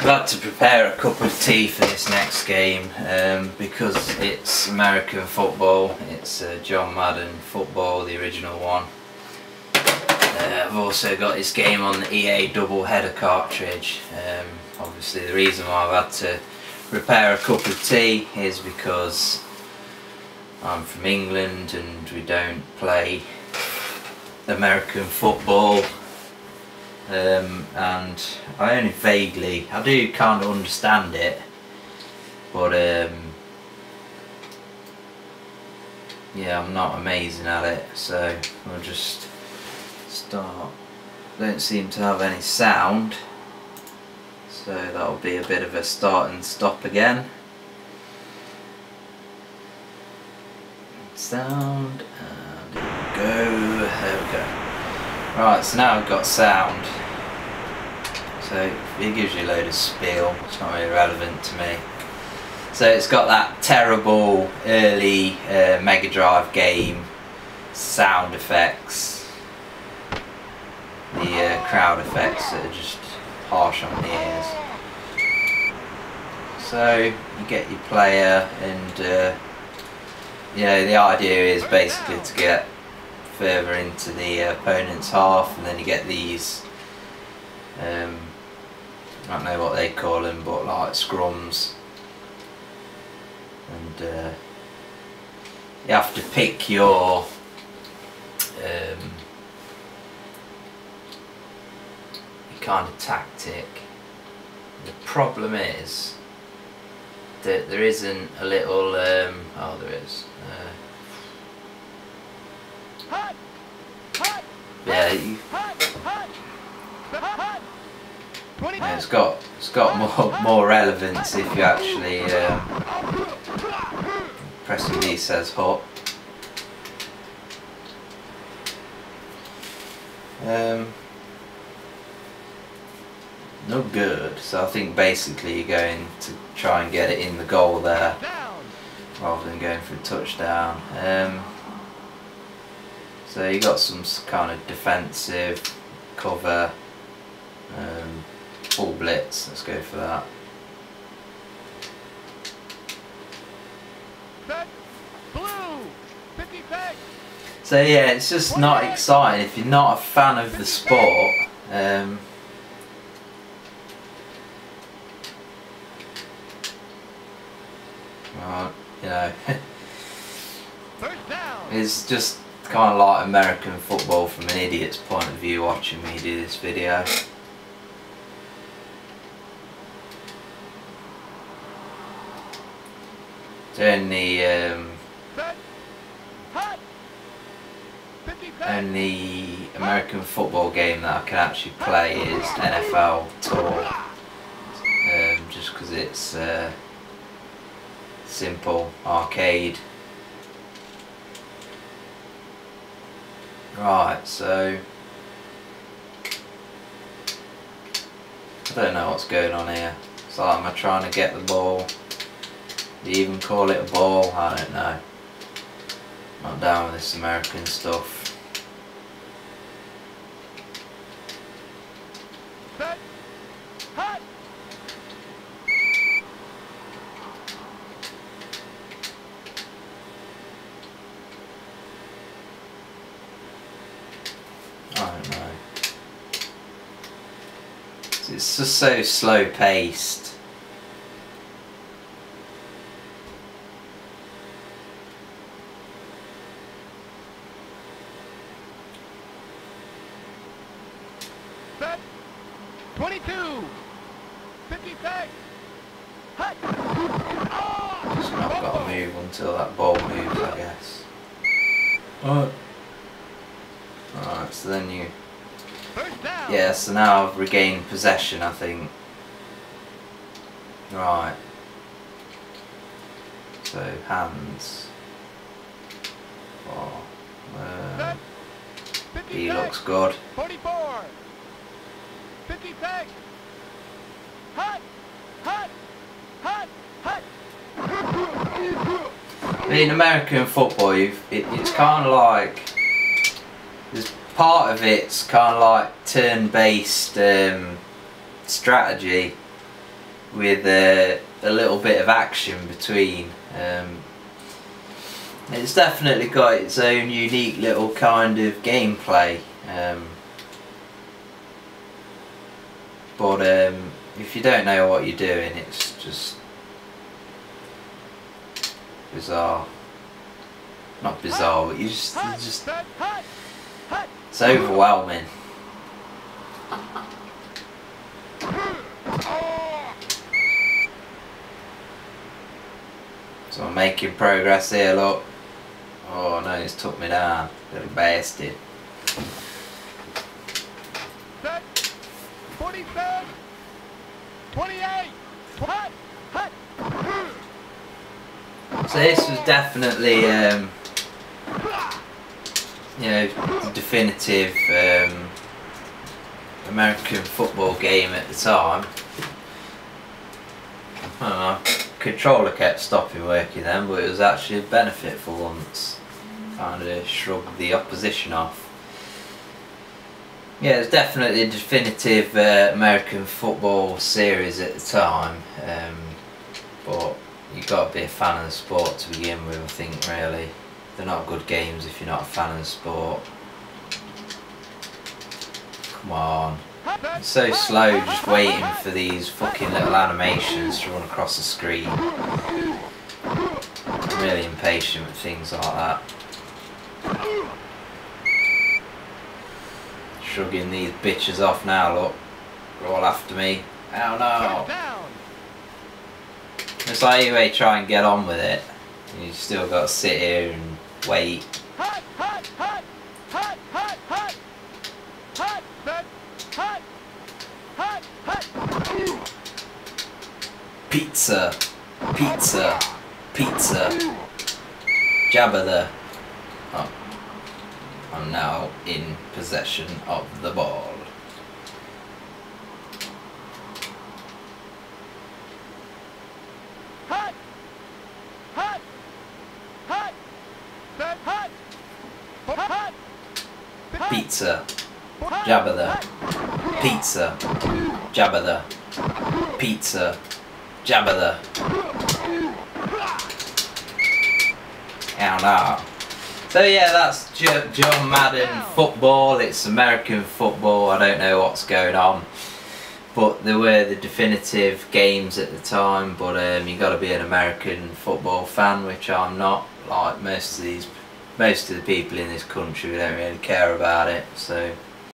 I've had to prepare a cup of tea for this next game because it's American football. It's John Madden football, the original one. I've also got this game on the EA double header cartridge. Obviously the reason why I've had to prepare a cup of tea is because I'm from England and we don't play American football. And I only vaguely, I do kind of understand it, but yeah, I'm not amazing at it, so we'll just start. Don't seem to have any sound, so that'll be a bit of a start and stop again. Sound, and there we go. Right, so now I've got sound. So it gives you a load of spiel, it's not really relevant to me. So it's got that terrible early Megadrive game sound effects, the crowd effects that are just harsh on the ears. So you get your player and yeah, the idea is basically to get further into the opponent's half, and then you get these I don't know what they call them, but like scrums, and you have to pick your kind of tactic. The problem is that there isn't a little oh, there is. Yeah, it's got more relevance if you actually pressing these says hot. No good. So I think basically you're going to try and get it in the goal there rather than going for a touchdown. So you got some kind of defensive cover, full blitz. Let's go for that. So yeah, it's just not exciting if you're not a fan of the sport. Well, you know, it's just kind of like American football from an idiot's point of view watching me do this video. The only American football game that I can actually play is NFL Tour, just because it's simple arcade. Right, so I don't know what's going on here. It's like, am I trying to get the ball? Do you even call it a ball? I don't know. Not down with this American stuff. I don't know. It's just so slow paced. Set. 22. 56. Hut. Just not got to move until that ball moves, I guess. Alright, so then you... Yeah, so now I've regained possession, I think. Right. So, hands. Oh, he looks good. 44. 56. Hut. Hut. Hut. Hut. In American football, it's kind of like... There's part of it's kind of like turn-based strategy, with a little bit of action between. It's definitely got its own unique little kind of gameplay, but if you don't know what you're doing, it's just bizarre. Not bizarre, but it's overwhelming. So I'm making progress here, look. Oh no, he's took me down, little bastard. Set. 47. 28. Hut. Hut. So this was definitely, you know, the definitive American football game at the time. I don't know, controller kept stopping working then, but it was actually a benefit for once. Kind of shrugged the opposition off. Yeah, it was definitely a definitive American football series at the time, but you've got to be a fan of the sport to begin with, I think, really. They're not good games if you're not a fan of the sport. Come on. It's so slow just waiting for these fucking little animations to run across the screen. I'm really impatient with things like that. Shrugging these bitches off now, look. They're all after me. Oh no! It's like anyway, try and get on with it. You still got to sit here and wait. Hut. Hut. Hut. Hut. Hut. Hut. Hut. Set. Hut. Hut. Hut. Pizza, pizza, pizza. Jabba the. Oh. I'm now in possession of the ball. Hut. Hut. Hut. Set. Hut. Hut. Pizza, Jabba the. Pizza, Jabba the. Pizza, Jabba the. Ow no. So yeah, that's John Madden football. It's American football. I don't know what's going on, but they were the definitive games at the time. But you got to be an American football fan, which I'm not. Like most of the people in this country, we don't really care about it. So